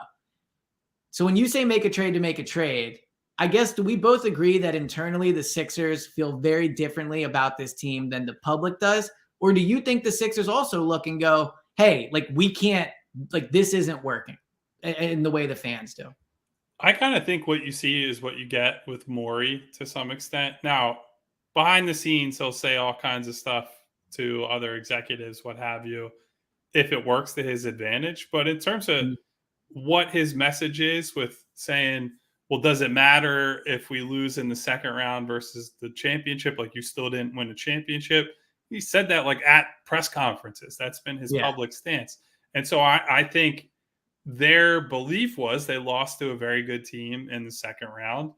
So when you say make a trade to make a trade, I guess, do we both agree that internally the Sixers feel very differently about this team than the public does? Or do you think the Sixers also look and go, hey, like we can't, like this isn't working in the way the fans do? I kind of think what you see is what you get with Morey to some extent. Now, behind the scenes, he'll say all kinds of stuff to other executives, what have you, if it works to his advantage. But in terms of what his message is with saying, well, does it matter if we lose in the second round versus the championship? Like you still didn't win a championship. He said that like at press conferences. That's been his public stance. And so I think their belief was they lost to a very good team in the second round.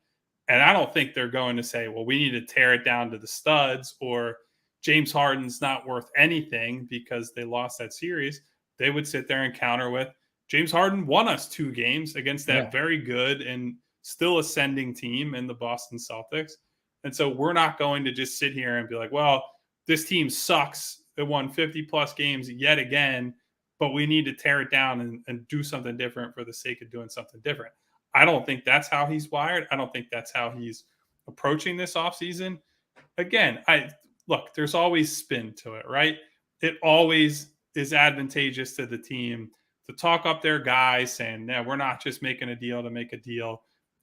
And I don't think they're going to say, well, we need to tear it down to the studs or James Harden's not worth anything because they lost that series. They would sit there and counter with James Harden won us 2 games against that very good and still ascending team in the Boston Celtics. And so we're not going to just sit here and be like, well, this team sucks. It won 50 plus games yet again, but we need to tear it down and do something different for the sake of doing something different. I don't think that's how he's wired. I don't think that's how he's approaching this offseason. Again, look, there's always spin to it, right? It always is advantageous to the team to talk up their guys saying, no, we're not just making a deal to make a deal.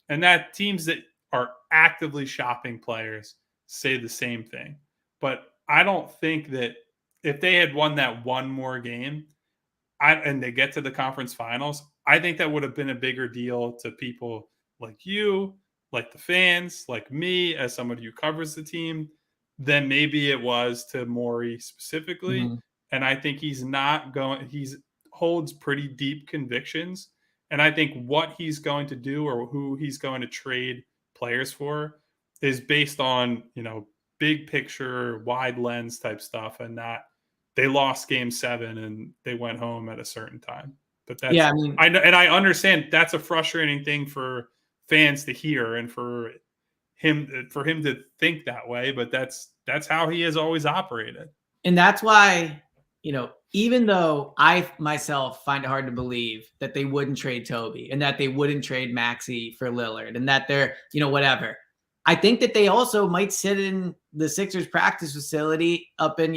And that teams that are actively shopping players say the same thing. But I don't think that if they had won that one more game and they get to the conference finals, I think that would have been a bigger deal to people like you, like the fans, like me, as somebody who covers the team, than maybe it was to Morey specifically. Mm-hmm. And I think he's holds pretty deep convictions. And I think what he's going to do or who he's going to trade players for is based on, big picture, wide lens type stuff and not they lost game 7 and they went home at a certain time. But that's, I understand that's a frustrating thing for fans to hear and for him to think that way, but that's how he has always operated. And that's why, even though I myself find it hard to believe that they wouldn't trade Toby and that they wouldn't trade Maxey for Lillard and that they're, whatever. I think that they also might sit in the Sixers practice facility up in,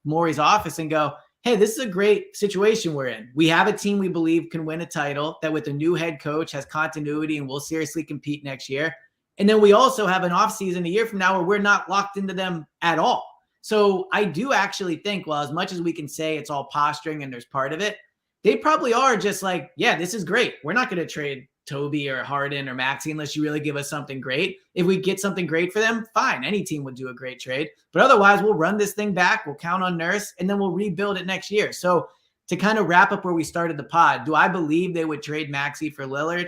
Morey's office and go, hey, this is a great situation we're in. We have a team we believe can win a title that with a new head coach has continuity and will seriously compete next year. And then we also have an offseason a year from now where we're not locked into them at all. So I do actually think, well, as much as we can say it's all posturing and there's part of it, they probably are just like, yeah, this is great. We're not going to trade Toby or Harden or Maxey unless you really give us something great. If we get something great for them, fine. Any team would do a great trade. But otherwise, we'll run this thing back. We'll count on Nurse, and then we'll rebuild it next year. So to kind of wrap up where we started the pod, do I believe they would trade Maxey for Lillard?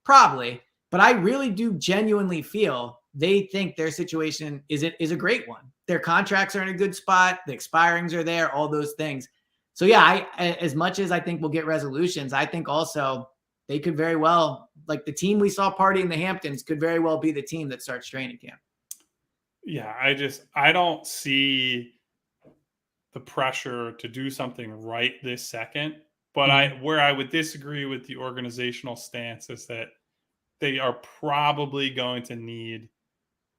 Probably. But I really do genuinely feel they think their situation is a great one. Their contracts are in a good spot. The expirings are there, all those things. So yeah, as much as I think we'll get resolutions, I think also they could very well, like the team we saw party in the Hamptons could very well be the team that starts training camp. Yeah, I don't see the pressure to do something right this second. But where I would disagree with the organizational stance is that they are probably going to need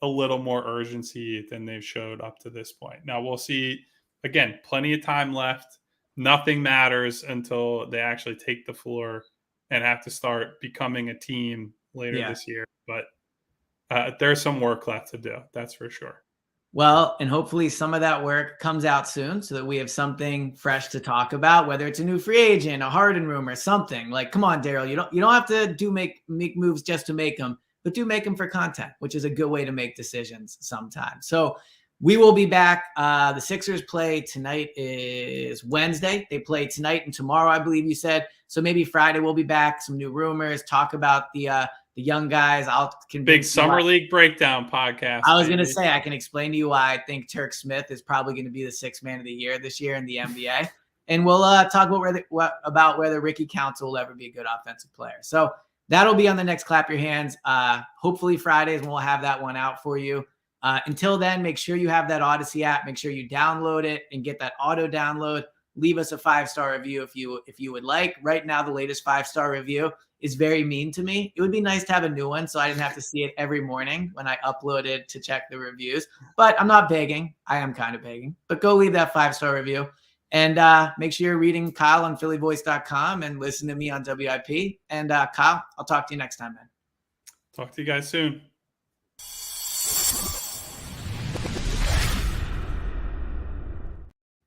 a little more urgency than they've showed up to this point. Now we'll see, again, plenty of time left. Nothing matters until they actually take the floor and have to start becoming a team later this year. But there's some work left to do. That's for sure. Well, and hopefully some of that work comes out soon so that we have something fresh to talk about, whether it's a new free agent, a Harden rumor, something. Like, come on, Daryl, you don't have to make moves just to make them, but do make them for content, which is a good way to make decisions sometimes. So we will be back. The Sixers play tonight is Wednesday. They play tonight and tomorrow, I believe you said. So maybe Friday we'll be back. Some new rumors, talk about the young guys. Big summer league breakdown podcast. I was going to say, I can explain to you why I think Turk Smith is probably going to be the sixth man of the year this year in the NBA. And we'll talk about whether Ricky Council will ever be a good offensive player. So that'll be on the next Clap Your Hands. Hopefully Fridays, and we'll have that one out for you. Until then, make sure you have that Odyssey app. Make sure you download it and get that auto download. Leave us a 5-star review if you would like. Right now, the latest 5-star review is very mean to me. It would be nice to have a new one so I didn't have to see it every morning when I uploaded to check the reviews. But I'm not begging. I am kind of begging. But go leave that 5-star review. And make sure you're reading Kyle on phillyvoice.com and listen to me on WIP. And Kyle, I'll talk to you next time, man. Talk to you guys soon.